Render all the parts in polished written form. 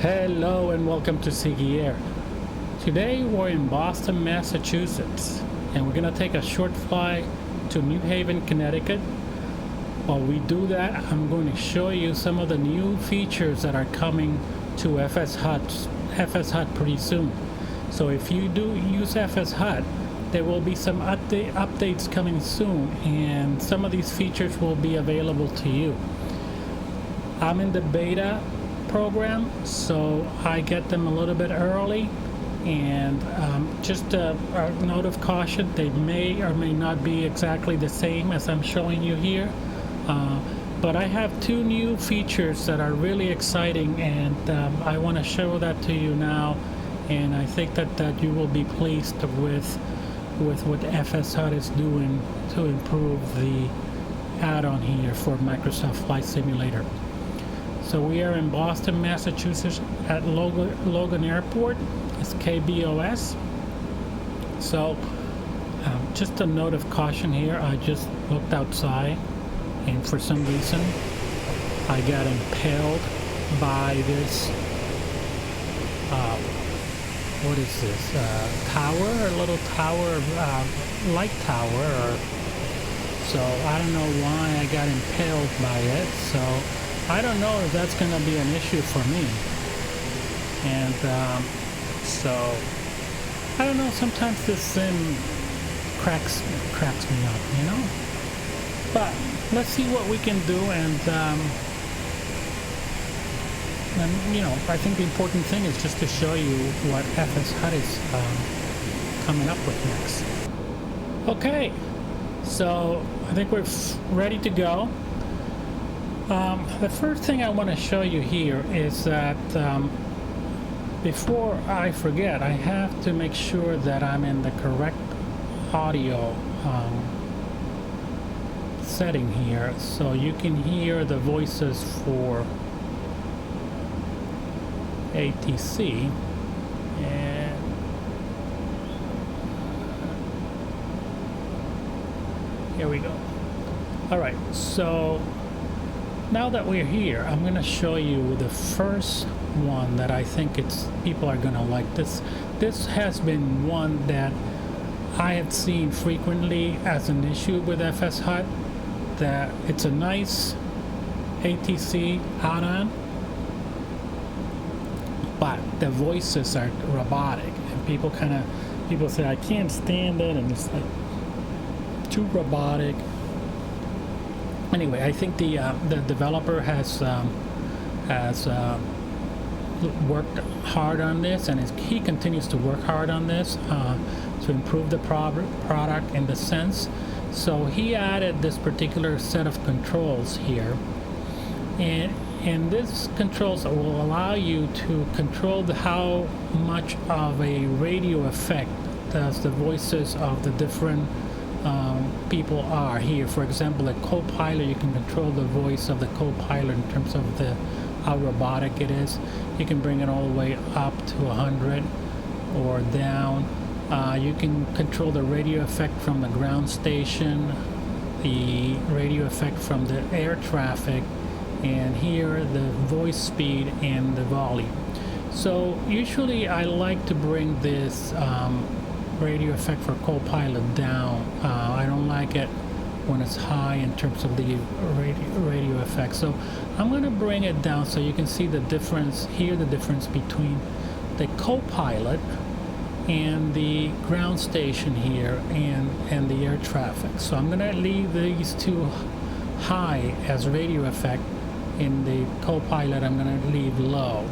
Hello and welcome to Sigi Air. Today we're in Boston, Massachusetts, and we're going to take a short flight to New Haven, Connecticut. While we do that, I'm going to show you some of the new features that are coming to FS Hut pretty soon. So if you do use FS Hut, there will be some updates coming soon, and some of these features will be available to you. I'm in the beta program, so I get them a little bit early, and just a note of caution, they may or may not be exactly the same as I'm showing you here, but I have two new features that are really exciting, and I want to show that to you now, and I think that you will be pleased with what FS Hut is doing to improve the add-on here for Microsoft Flight Simulator. So we are in Boston, Massachusetts at Logan Airport. It's KBOS. So just a note of caution here. I just looked outside, and for some reason I got impaled by this what is this, tower, a little tower, light tower, so I don't know why I got impaled by it. So I don't know if that's going to be an issue for me. And so I don't know, sometimes this sim cracks me up, you know? But let's see what we can do, and you know, I think the important thing is just to show you what FS Hut is coming up with next. Okay, so I think we're ready to go. The first thing I want to show you here is that before I forget, I have to make sure that I'm in the correct audio setting here, so you can hear the voices for ATC. And here we go. All right, so now that we're here, I'm going to show you the first one that I think people are going to like. This has been one that I have seen frequently as an issue with FS Hut, that it's a nice ATC add-on, but the voices are robotic, and people say I can't stand it, and it's like too robotic. Anyway, I think the developer has worked hard on this, and he continues to work hard on this to improve the product in the sense. So he added this particular set of controls here, and this controls will allow you to control how much of a radio effect does the voices of the different people are here. For example, a co-pilot, you can control the voice of the co-pilot in terms of how robotic it is. You can bring it all the way up to 100 or down. You can control the radio effect from the ground station, the radio effect from the air traffic, and here the voice speed and the volume. So usually I like to bring this radio effect for co-pilot down. I don't like it when it's high in terms of the radio effect. So I'm going to bring it down so you can see the difference, hear the difference between the co-pilot and the ground station here and the air traffic. So I'm going to leave these two high as radio effect. In the co-pilot, I'm going to leave low,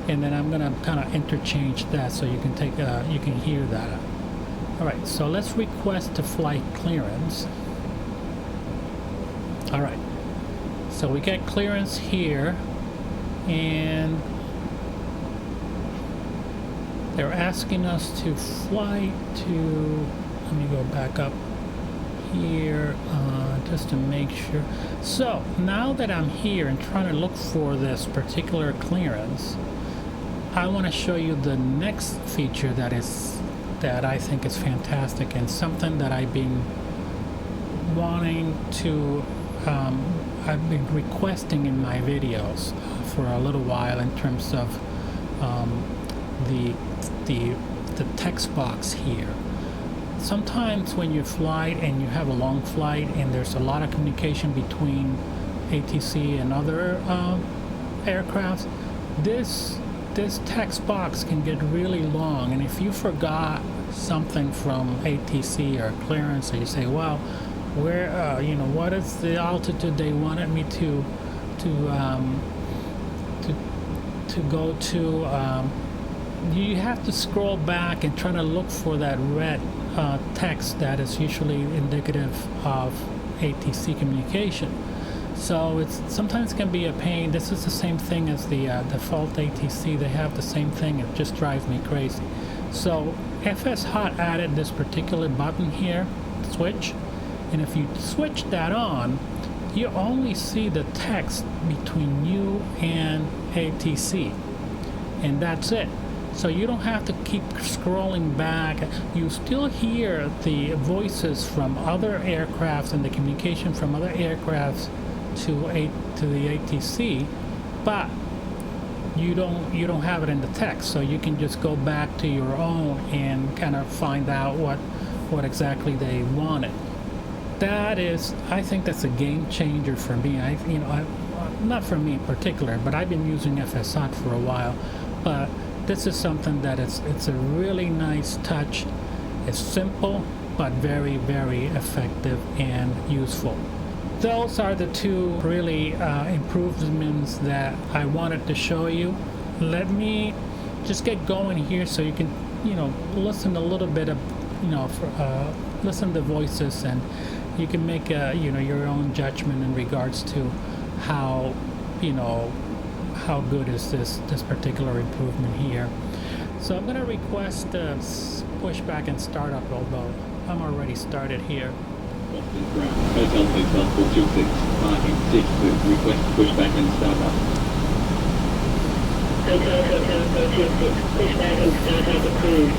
and then I'm going to kind of interchange that so you can you can hear that. All right, so let's request to flight clearance. All right, so we get clearance here, and they're asking us to fly to, let me go back up here just to make sure. So now that I'm here and trying to look for this particular clearance, I want to show you the next feature that I think is fantastic, and something that I've been wanting to I've been requesting in my videos for a little while, in terms of the the text box here. Sometimes when you fly and you have a long flight and there's a lot of communication between ATC and other aircrafts, this text box can get really long, and if you forgot something from ATC or clearance, and you say, well, where what is the altitude they wanted me to go to, you have to scroll back and try to look for that red text that is usually indicative of ATC communication. So it's sometimes can be a pain. This is the same thing as the default ATC. They have the same thing. It just drives me crazy. So FS Hot added this particular button here, switch, and if you switch that on, you only see the text between you and ATC, and that's it. So you don't have to keep scrolling back. You still hear the voices from other aircrafts and the communication from other aircrafts to the ATC, but you don't have it in the text. So you can just go back to your own and kind of find out what exactly they wanted. That is, I think that's a game changer for me. Not for me in particular, but I've been using FSOT for a while. But this is something that it's a really nice touch. It's simple, but very, very effective and useful. Those are the two really improvements that I wanted to show you. Let me just get going here so you can, listen a little bit of, listen to voices, and you can make your own judgment in regards to how good is this particular improvement here. So I'm going to request pushback and startup, although I'm already started here. Hotel 426, parking 6, request pushback and startup. Hotel 426, pushback and startup approved.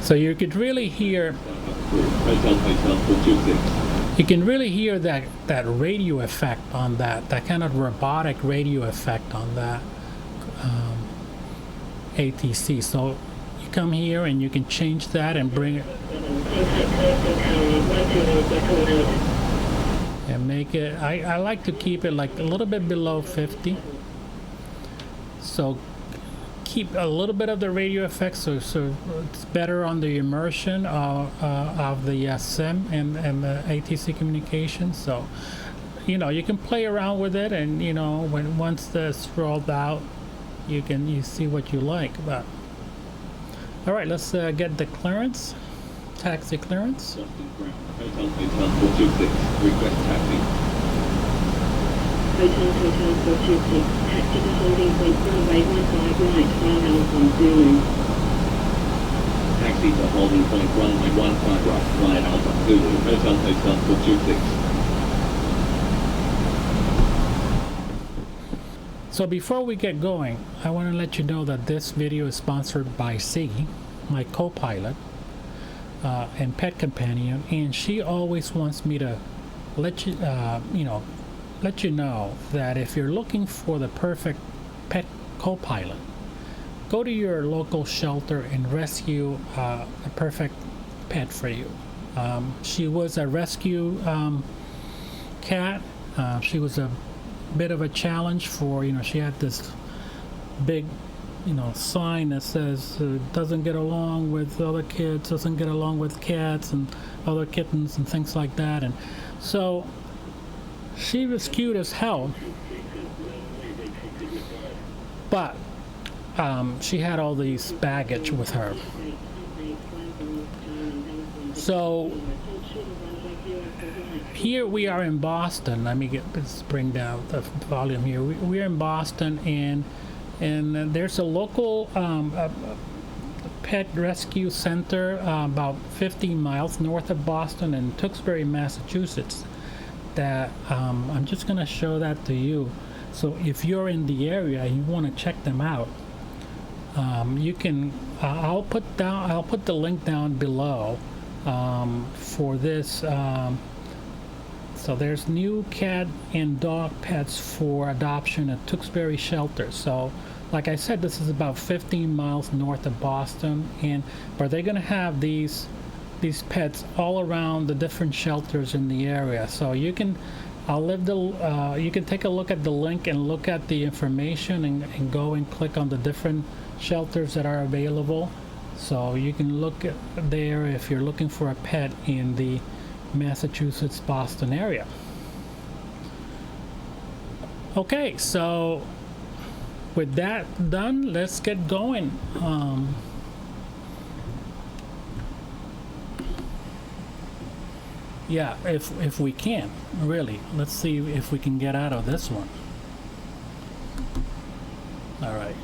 So you could really hear. Hotel 426. You can really hear that radio effect on that kind of robotic radio effect on that ATC. So you come here and you can change that and bring it and make it. I like to keep it like a little bit below 50. So keep a little bit of the radio effects, so it's better on the immersion of the SIM and the ATC communication. So you can play around with it, and once that's rolled out, you see what you like. But all right, let's get the clearance, taxi clearance. Hotel 426, request taxi. Hotel 426, taxi to holding point runway 15 right, Flight Alpha Zulu. Taxi to holding point runway 15 right, Flight Alpha Zulu. Hotel 426. So before we get going, I want to let you know that this video is sponsored by Siggy, my co-pilot and pet companion, and she always wants me to let you know that if you're looking for the perfect pet co-pilot, go to your local shelter and rescue a perfect pet for you. She was a rescue cat. She was a bit of a challenge for, she had this big sign that says doesn't get along with other kids, doesn't get along with cats and other kittens and things like that. And so she was cute as hell, but she had all these baggage with her. So here we are in Boston. Let's bring down the volume here. We're in Boston, and there's a local pet rescue center about 15 miles north of Boston in Tewksbury, Massachusetts. That I'm just going to show that to you. So if you're in the area and you want to check them out, you can. I'll put the link down below for this. So there's new cat and dog pets for adoption at Tewksbury Shelter. So like I said, this is about 15 miles north of Boston, but they're going to have these pets all around the different shelters in the area. So you can you can take a look at the link and look at the information and go and click on the different shelters that are available. So you can look there if you're looking for a pet in the Massachusetts, Boston area. Okay, so with that done, let's get going. Yeah, if we can, really. Let's see if we can get out of this one. All right.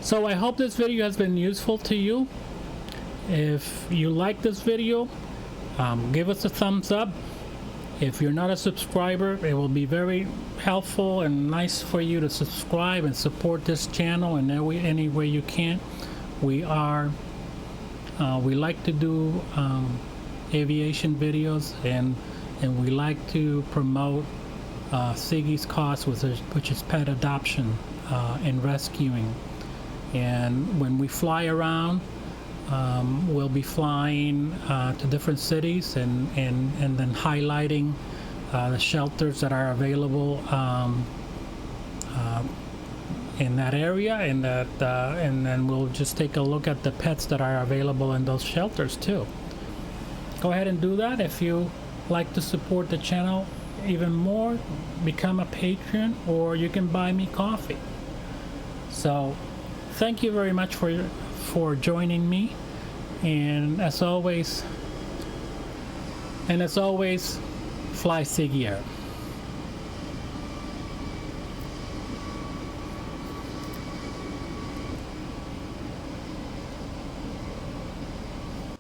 So I hope this video has been useful to you. If you like this video, give us a thumbs up. If you're not a subscriber, it will be very helpful and nice for you to subscribe and support this channel in any way you can. We like to do aviation videos, and we like to promote Siggy's cause, which is pet adoption and rescuing. And when we fly around, we'll be flying to different cities and then highlighting the shelters that are available in that area, and then we'll just take a look at the pets that are available in those shelters too. Go ahead and do that. If you like to support the channel even more, become a patron, or you can buy me coffee. So thank you very much for joining me, and as always, fly Siggy Air.